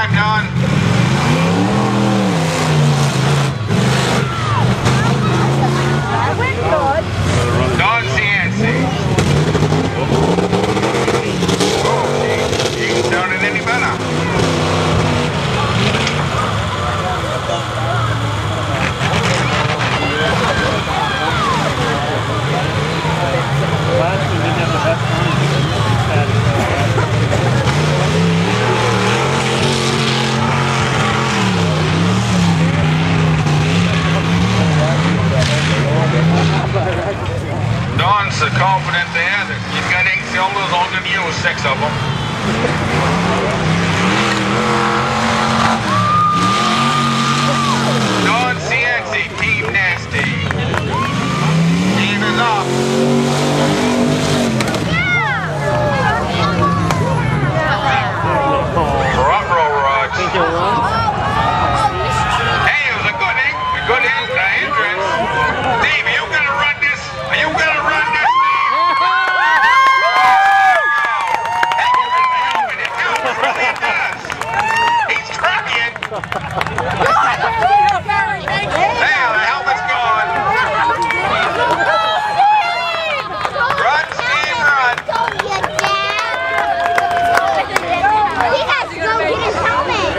going, Don? Don Cianci. Oh, she ain't sounding any better. Don's so confident there that he's got 8 cylinders, I'm going to use 6 of them. Don Cianci, Team Nasty. Team is up. Front row, Raj. Hey, it was a good entrance. Steve, are you going to run this? Are you going to run this, Steve? He's trucking. Hey, the helmet's gone. Run, Steve, run. He has to go get his helmet.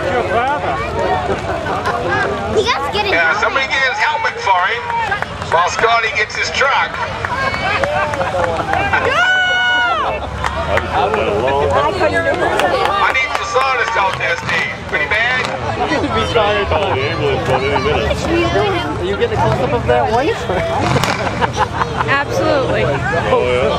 He has to get his helmet. Somebody get his helmet for him while Scotty gets his truck. I need some sawdust out there, Steve. Pretty bad? You'll be sorry about the ambulance in any minute. Are you getting a close-up of that wife? Absolutely. Oh,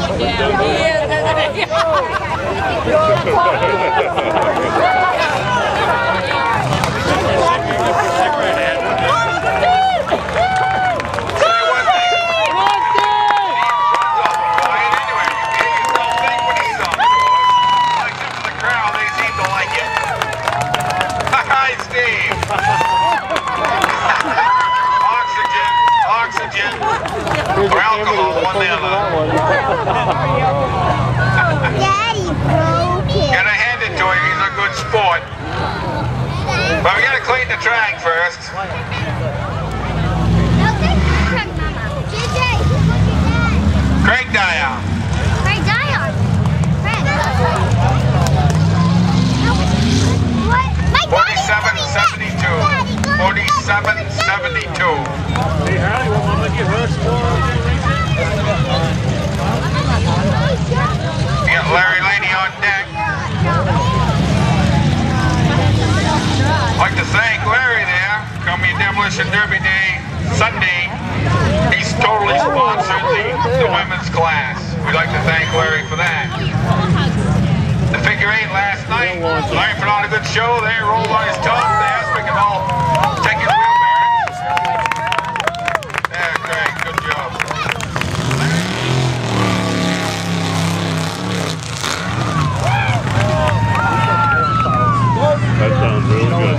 Oxygen. Or alcohol, one the other. Daddy broke it. Gotta hand it to him, he's a good sport. But we gotta clean the track first. Craig Dyer. Craig Dyer. Craig. What? My 4772. 4772. Hey, Harley, want to get her score? We got Larry Laney on deck. I'd like to thank Larry there. Coming Demolition Derby Day, Sunday. He's totally sponsored the women's class. We'd like to thank Larry for that. The figure 8 last night. Larry put on a good show there, rolled on his tongue there, speaking of all taking wheel bearings. Yeah, Craig, good job. That sounds really good.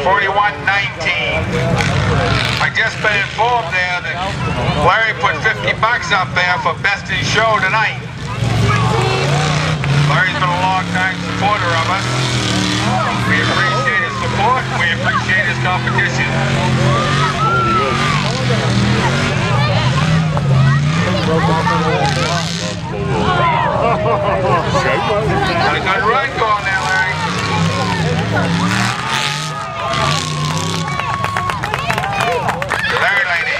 4119. I just been informed there that Larry put $50 up there for best in show tonight. Larry's been a long-time supporter of us. We appreciate his support. We appreciate his competition. Got a good run going there, Larry. Larry Laney.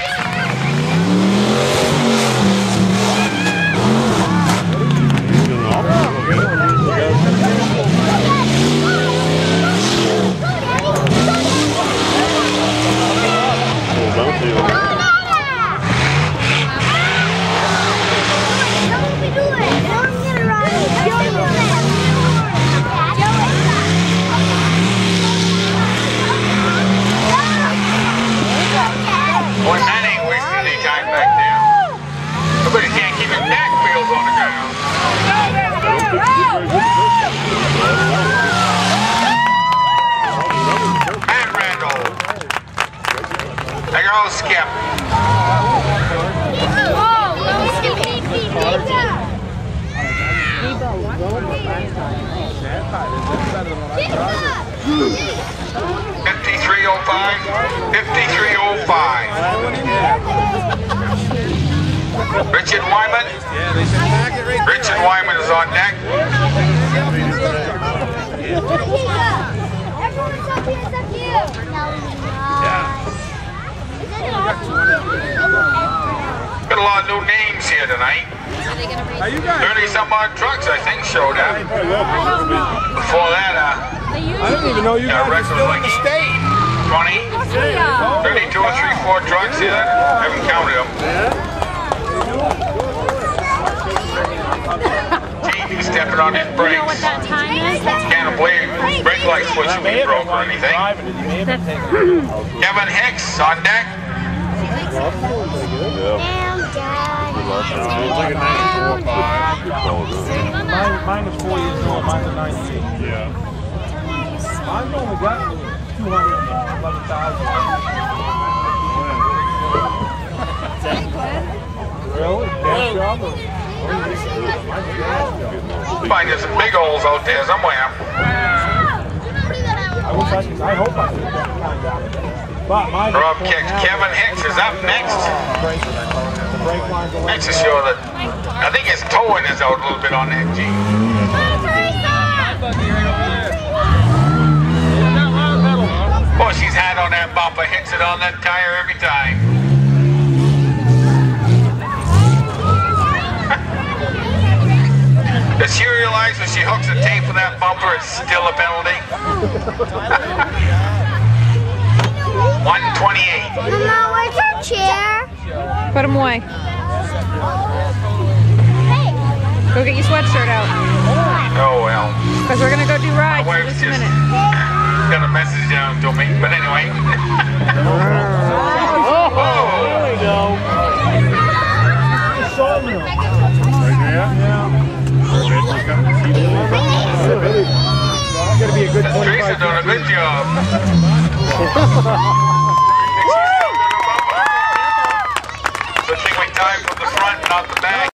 Boy, that ain't wasting any time back there. Nobody can't keep his back wheels on the ground. And Randall. There goes Skip. Oh, Skip. $53.05. $53.05. Richard Wyman. Richard Wyman is on deck. Everyone's up here, it's up here. Got a lot of new names here tonight. 30-some odd trucks, I think, showed up. Before that, I didn't even know you guys were still in the state. 20, 32 or 3, 4 trucks here. I haven't counted them. Jamie stepping on his brakes. You know what that time is? Can't believe brake light switch should be broke or anything. Kevin Hicks on deck. Mine is 4 years old, mine's a 98. Yeah. I've only got 211,000. Really? Find there's some big holes out there somewhere. I hope I can find out. Rob kicks. Kevin Hicks is up next. Makes sure that I think his towing is out a little bit on that Jeep. Boy, she's had on that bumper, hits it on that tire every time. Does she realize when she hooks the tape for that bumper, it's still a penalty? 128. Mama, where's your chair? Put them away. Go get your sweatshirt out. Oh well. Because we're going to go do rides My in wife's just a just minute. got a message down to me, but anyway. Oh, there we go. Right there? Yeah. Gotta be a good Teresa's doing a good job. Good thing we tied from the front, not the back.